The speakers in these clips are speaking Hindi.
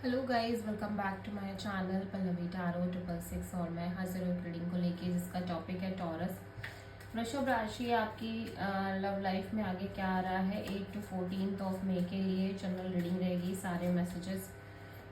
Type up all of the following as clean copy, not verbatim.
Hello guys, welcome back to my channel Pallavi tarot 666। और मैं हाजिर हूँ रीडिंग को लेके, जिसका टॉपिक है टॉरस। वृषभ राशि आपकी लव लाइफ में आगे क्या आ रहा है 8 to 14 ऑफ मई के लिए जनरल रीडिंग रहेगी। सारे मैसेजेस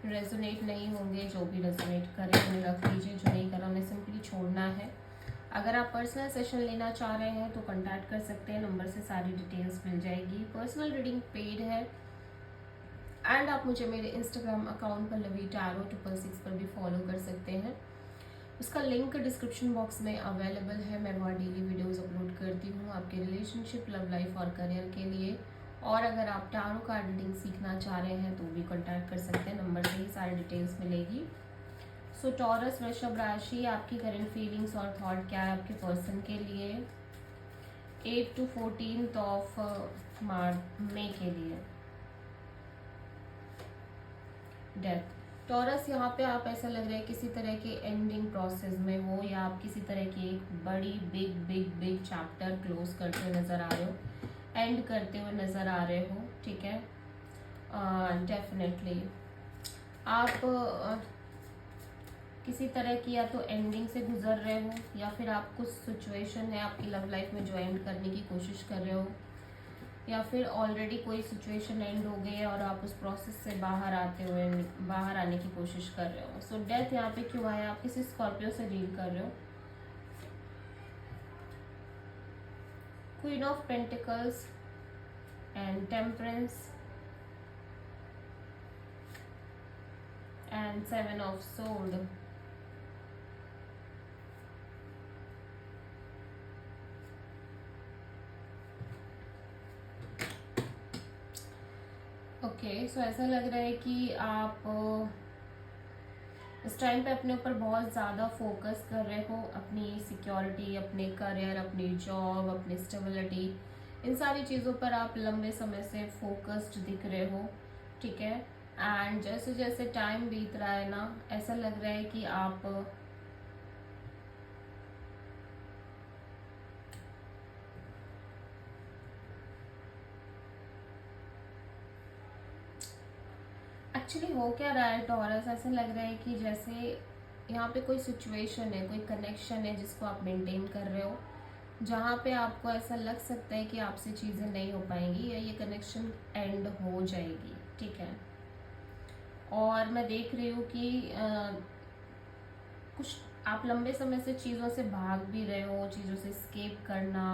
रेजोनेट नहीं होंगे, जो भी रेजोनेट करे उन्हें रख लीजिए, जो नहीं करा उन्हें सिंपली छोड़ना है। अगर आप पर्सनल सेशन लेना चाह रहे हैं तो कॉन्टैक्ट कर सकते हैं, नंबर से सारी डिटेल्स मिल जाएगी। पर्सनल रीडिंग पेड है एंड आप मुझे मेरे इंस्टाग्राम अकाउंट पर लवी टैरो 666 पर भी फॉलो कर सकते हैं। उसका लिंक डिस्क्रिप्शन बॉक्स में अवेलेबल है। मैं वहाँ डेली वीडियोस अपलोड करती हूँ आपके रिलेशनशिप, लव लाइफ और करियर के लिए। और अगर आप टैरो कार्ड रीडिंग सीखना चाह रहे हैं तो भी कॉन्टैक्ट कर सकते हैं, नंबर से ही सारी डिटेल्स मिलेगी। सो टॉरस वृषभ राशि, आपकी करंट फीलिंग्स और थॉट क्या है आपके पर्सन के लिए 8 to 14 ऑफ मई के लिए। डेथ टॉरस, यहाँ पे आप ऐसा लग रहा है किसी तरह के एंडिंग प्रोसेस में हो, या आप किसी तरह की एक बड़ी big big big chapter close करते हुए नजर आ रहे हो, एंड करते हुए नजर आ रहे हो। ठीक है, डेफिनेटली आप किसी तरह की या तो एंडिंग से गुजर रहे हो, या फिर आप कुछ सिचुएशन है आपकी लव लाइफ में जो एंड करने की कोशिश कर रहे हो, या फिर ऑलरेडी कोई सिचुएशन एंड हो गई है और आप उस प्रोसेस से बाहर आने की कोशिश कर रहे हो। सो डेथ यहाँ पे क्यों आया, आप किसी स्कॉर्पियो से डील कर रहे हो। Queen of pentacles and temperance and 7 of sword. Okay, so ऐसा लग रहा है कि आप इस टाइम पे अपने ऊपर बहुत ज़्यादा फोकस कर रहे हो, अपनी सिक्योरिटी, अपने करियर, अपनी जॉब, अपनी स्टेबिलिटी, इन सारी चीज़ों पर आप लंबे समय से फोकस्ड दिख रहे हो। ठीक है, एंड जैसे जैसे टाइम बीत रहा है ना, ऐसा लग रहा है कि आप एक्चुअली हो क्या रहा है टॉरस, ऐसा लग रहा है कि जैसे यहाँ पे कोई सिचुएशन है, कोई कनेक्शन है जिसको आप मेंटेन कर रहे हो, जहाँ पे आपको ऐसा लग सकता है कि आपसे चीज़ें नहीं हो पाएंगी या ये कनेक्शन एंड हो जाएगी। ठीक है, और मैं देख रही हूँ कि कुछ आप लंबे समय से चीज़ों से भाग भी रहे हो, चीज़ों से स्केप करना,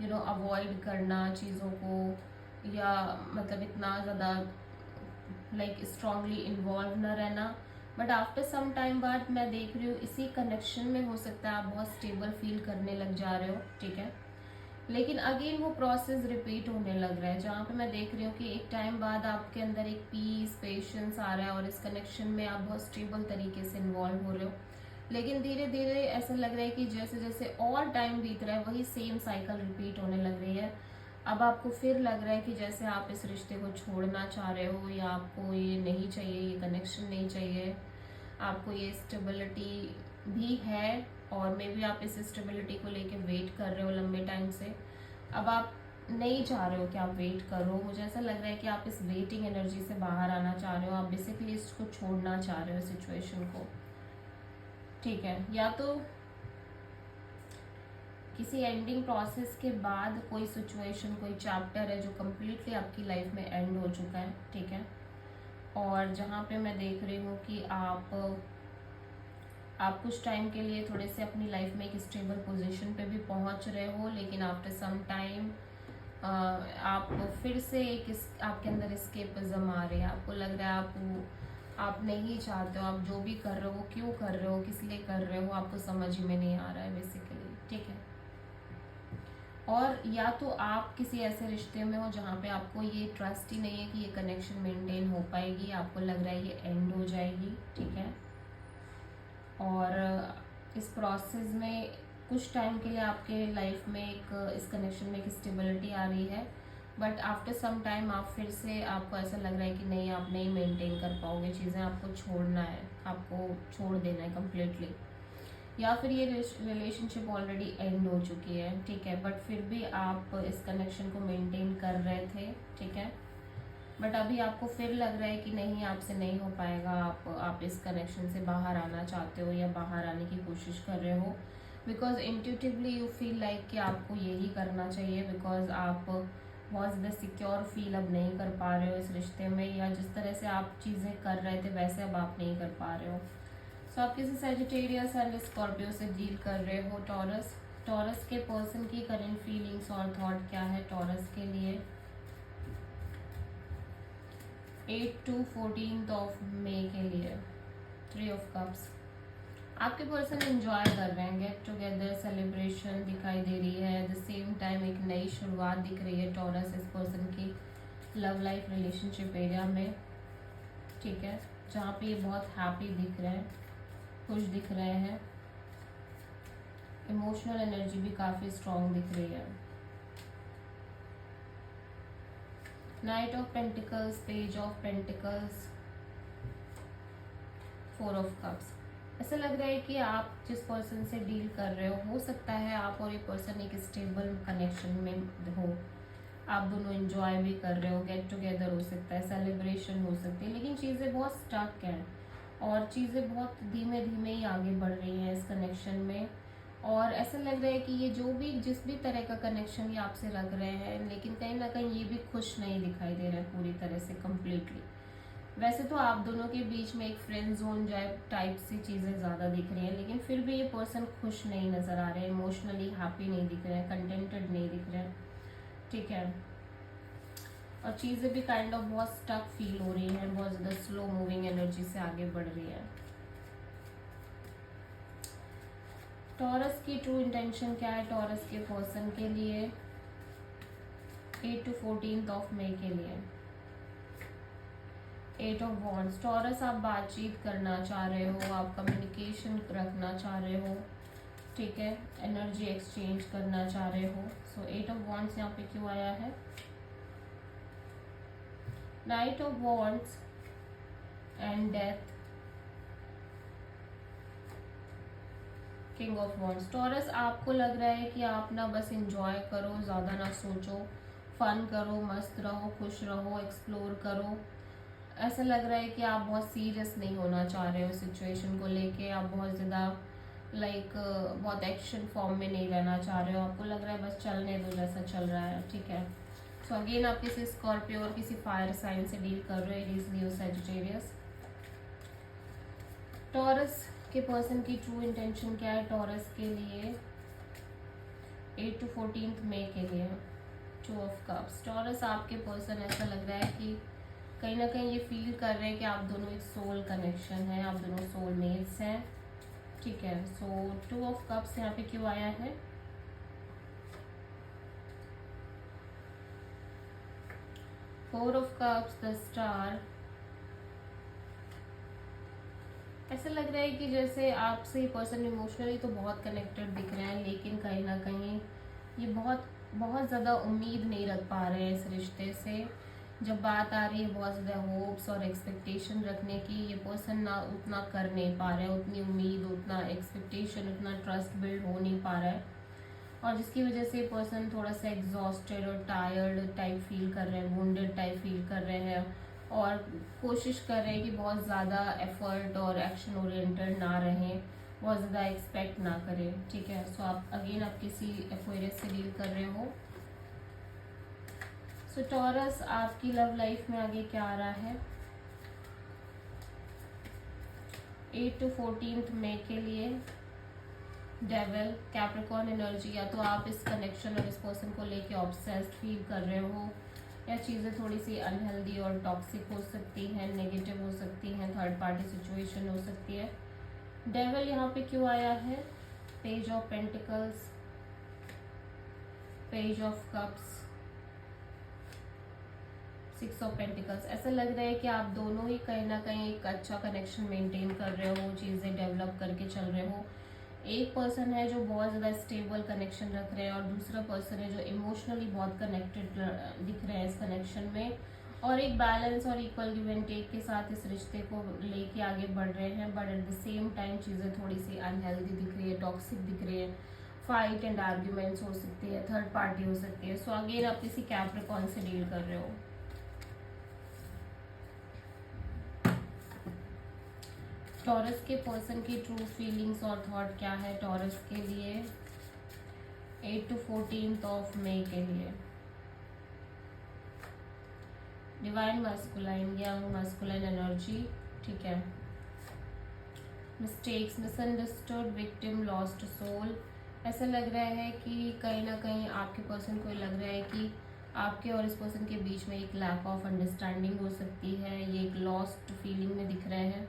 अवॉइड करना चीज़ों को, या मतलब इतना ज़्यादा लाइक स्ट्रांगली इन्वॉल्व न रहना। बट आफ्टर सम टाइम बाद मैं देख रही हूँ इसी कनेक्शन में हो सकता है आप बहुत स्टेबल फील करने लग जा रहे हो। ठीक है, लेकिन अगेन वो प्रोसेस रिपीट होने लग रहा है, जहाँ पे मैं देख रही हूँ कि एक टाइम बाद आपके अंदर एक पीस, पेशेंस आ रहा है और इस कनेक्शन में आप बहुत स्टेबल तरीके से इन्वॉल्व हो रहे हो। लेकिन धीरे धीरे ऐसा लग रहा है कि जैसे जैसे और टाइम बीत रहा है वही सेम साइकिल रिपीट होने लग रही है। अब आपको फिर लग रहा है कि जैसे आप इस रिश्ते को छोड़ना चाह रहे हो, या आपको ये नहीं चाहिए, ये कनेक्शन नहीं चाहिए, आपको ये स्टेबिलिटी भी है, और मे बी आप इस स्टेबिलिटी को लेके वेट कर रहे हो लंबे टाइम से। अब आप नहीं चाह रहे हो कि आप वेट करो, मुझे ऐसा लग रहा है कि आप इस वेटिंग एनर्जी से बाहर आना चाह रहे हो, आप बेसिकली इसको छोड़ना चाह रहे हो सिचुएशन को। ठीक है, या तो किसी एंडिंग प्रोसेस के बाद कोई सिचुएशन, कोई चैप्टर है जो कम्प्लीटली आपकी लाइफ में एंड हो चुका है। ठीक है, और जहाँ पे मैं देख रही हूँ कि आप कुछ टाइम के लिए थोड़े से अपनी लाइफ में एक स्टेबल पोजीशन पे भी पहुँच रहे हो, लेकिन आफ्टर सम टाइम आप फिर से आपके अंदर एस्केपिज्म आ रही है। आपको लग रहा है आप नहीं चाहते हो, आप जो भी कर रहे हो वो क्यों कर रहे हो, किस लिए कर रहे हो, आपको समझ में नहीं आ रहा है बेसिकली। ठीक है, और या तो आप किसी ऐसे रिश्ते में हो जहाँ पे आपको ये ट्रस्ट ही नहीं है कि ये कनेक्शन मेंटेन हो पाएगी, आपको लग रहा है ये एंड हो जाएगी। ठीक है, और इस प्रोसेस में कुछ टाइम के लिए आपके लाइफ में इस कनेक्शन में एक स्टेबिलिटी आ रही है, बट आफ्टर सम टाइम आप फिर से, आपको ऐसा लग रहा है कि नहीं, आप नहीं मेंटेन कर पाओगे चीज़ें, आपको छोड़ना है, आपको छोड़ देना है कम्प्लीटली, या फिर ये रिलेशनशिप ऑलरेडी एंड हो चुकी है। ठीक है, बट फिर भी आप इस कनेक्शन को मेंटेन कर रहे थे। ठीक है, बट अभी आपको फिर लग रहा है कि नहीं, आपसे नहीं हो पाएगा, आप इस कनेक्शन से बाहर आना चाहते हो या बाहर आने की कोशिश कर रहे हो, because intuitively you feel like कि आपको यही करना चाहिए, बिकॉज आप बहुत ज़्यादा सिक्योर फील अब नहीं कर पा रहे हो इस रिश्ते में, या जिस तरह से आप चीज़ें कर रहे थे वैसे अब आप नहीं कर पा रहे हो। सो आप किसी सैजिटेरियस एंड स्कॉर्पियो से डील कर रहे हो। टॉरस, टॉरस के पर्सन की करंट फीलिंग्स और थॉट क्या है टॉरस के लिए 8 to 14 ऑफ मई के लिए। 3 ऑफ कप्स, आपके पर्सन एंजॉय कर रहे हैं, गेट टुगेदर सेलिब्रेशन दिखाई दे रही है। एट द सेम टाइम एक नई शुरुआत दिख रही है टॉरस इस पर्सन की लव लाइफ रिलेशनशिप एरिया में, ठीक है, जहाँ पे ये बहुत हैप्पी दिख रहे हैं, खुश दिख रहे हैं। इमोशनल एनर्जी भी काफ़ी स्ट्रॉन्ग दिख रही है। Night of pentacles, page of pentacles, 4 of cups. ऐसा लग रहा है कि आप जिस पर्सन से डील कर रहे हो सकता है आप और ये पर्सन एक स्टेबल कनेक्शन में हो, आप दोनों एंजॉय भी कर रहे हो, गेट टुगेदर हो सकता है, सेलिब्रेशन हो सकती है, लेकिन चीज़ें बहुत स्टक हैं और चीज़ें बहुत धीमे धीमे ही आगे बढ़ रही हैं इस कनेक्शन में। और ऐसा लग रहा है कि ये जो भी जिस भी तरह का कनेक्शन ये आपसे रख रहे हैं, लेकिन कहीं ना कहीं ये भी खुश नहीं दिखाई दे रहे हैं पूरी तरह से कम्प्लीटली। वैसे तो आप दोनों के बीच में एक फ्रेंड जोन टाइप सी चीज़ें ज़्यादा दिख रही हैं, लेकिन फिर भी ये पर्सन खुश नहीं नज़र आ रहे हैं, इमोशनली हैप्पी नहीं दिख रहे हैं, कंटेंटेड नहीं दिख रहे हैं, ठीक है। और चीज़ें भी काइंड ऑफ बहुत स्टक फील हो रही हैं, बहुत ज़्यादा स्लो मूविंग एनर्जी से आगे बढ़ रही है। टॉरस की ट्रू इंटेंशन क्या है टॉरस के पर्सन के लिए 8 to 14 ऑफ मई के लिए। 8 ऑफ वॉन्ड्स, टॉरस आप बातचीत करना चाह रहे हो, आप कम्युनिकेशन रखना चाह रहे हो, ठीक है, एनर्जी एक्सचेंज करना चाह रहे हो। सो 8 ऑफ वॉन्ड्स यहाँ पे क्यों आया है? Night of wands and death, king of wands. Taurus आपको लग रहा है कि आप ना बस इंजॉय करो, ज़्यादा ना सोचो, फन करो, मस्त रहो, खुश रहो, एक्सप्लोर करो। ऐसा लग रहा है कि आप बहुत सीरियस नहीं होना चाह रहे हो सिचुएशन को लेके, आप बहुत ज़्यादा बहुत एक्शन फॉर्म में नहीं रहना चाह रहे हो, आपको लग रहा है बस चलने दो जैसा चल रहा है, ठीक है। सो अगेन आप किसी स्कॉर्पियो और किसी फायर साइन से डील कर रहे हो, एरीज, लियो, सैजिटेरियस। टॉरस के पर्सन की ट्रू इंटेंशन क्या है टॉरस के लिए 8 to 14 मई के लिए? 2 ऑफ कप्स। टॉरस आपके पर्सन ऐसा लग रहा है कि कहीं ना कहीं ये फील कर रहे हैं कि आप दोनों एक सोल कनेक्शन है, आप दोनों सोलमेट्स हैं, ठीक है। सो 2 ऑफ कप्स यहाँ पे क्यों आया है? Four of cups, the star. ऐसा लग रहा है कि जैसे आपसे ये पर्सन इमोशनली तो बहुत कनेक्टेड दिख रहे हैं, लेकिन कहीं ना कहीं ये बहुत बहुत ज़्यादा उम्मीद नहीं रख पा रहे हैं इस रिश्ते से। जब बात आ रही है बहुत ज़्यादा होप्स और एक्सपेक्टेशन रखने की, ये पर्सन ना उतना कर नहीं पा रहे हैं, उतनी उम्मीद, उतना एक्सपेक्टेशन, उतना ट्रस्ट बिल्ड हो नहीं पा रहा है, और जिसकी वजह से ये पर्सन थोड़ा सा एग्जॉस्टेड और टायर्ड टाइप फील कर रहे हैं, वुंडेड टाइप फील कर रहे हैं, और कोशिश कर रहे हैं कि बहुत ज़्यादा एफर्ट और एक्शन ओरिएंटेड ना रहें, बहुत ज़्यादा एक्सपेक्ट ना करें, ठीक है। सो आप अगेन आप किसी एक्वेरियस से डील कर रहे हो। सो टॉरस आपकी लव लाइफ में आगे क्या आ रहा है 8 to 14 मई के लिए? Devil, Capricorn energy. या तो आप इस कनेक्शन और इस पर्सन को लेके ऑब्सेस्ड फील कर रहे हो, या चीज़ें थोड़ी सी अनहेल्दी और टॉक्सिक हो सकती हैं, नेगेटिव हो सकती हैं, थर्ड पार्टी सिचुएशन हो सकती है। डेविल यहाँ पे क्यों आया है? Page of pentacles, page of cups, 6 of pentacles. ऐसा लग रहा है कि आप दोनों ही कहीं ना कहीं एक अच्छा कनेक्शन मेंटेन कर रहे हो, चीज़ें डेवलप करके चल रहे हो। एक पर्सन है जो बहुत ज़्यादा स्टेबल कनेक्शन रख रहे हैं, और दूसरा पर्सन है जो इमोशनली बहुत कनेक्टेड दिख रहे हैं इस कनेक्शन में, और एक बैलेंस और इक्वल गिव एंड टेक के साथ इस रिश्ते को लेके आगे बढ़ रहे हैं। But at the same time चीज़ें थोड़ी सी अनहेल्दी दिख रही है, टॉक्सिक दिख रही है, फाइट एंड आर्ग्यूमेंट्स हो सकती है, थर्ड पार्टी हो सकती है। सो अगेन आप किसी कैप्रिकॉर्न से डील कर रहे हो। टॉरस के पर्सन की ट्रू फीलिंग्स और थॉट क्या है टॉरस के लिए 8 to 14 ऑफ मई के लिए। Divine masculine, young masculine energy, ठीक है। Mistakes, misunderstood, victim, lost soul. ऐसा लग रहा है कि कहीं ना कहीं आपके पर्सन को लग रहा है कि आपके और इस पर्सन के बीच में एक लैक ऑफ अंडरस्टैंडिंग हो सकती है। ये एक लॉस्ट फीलिंग में दिख रहे हैं।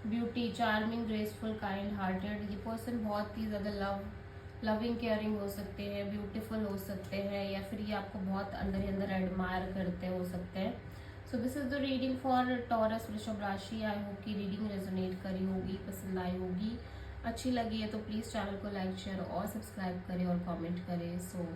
Beauty, charming, graceful, kind hearted. ये पर्सन बहुत ही ज़्यादा लविंग केयरिंग हो सकते हैं, ब्यूटीफुल हो सकते हैं, या फिर ये आपको बहुत अंदर ही अंदर एडमायर करते हो सकते हैं। So this is the reading for taurus वृषभ राशि। आई होप की रीडिंग रेजोनेट करी होगी, पसंद आई होगी। अच्छी लगी है तो प्लीज़ चैनल को लाइक शेयर और सब्सक्राइब करें और कमेंट करें। सो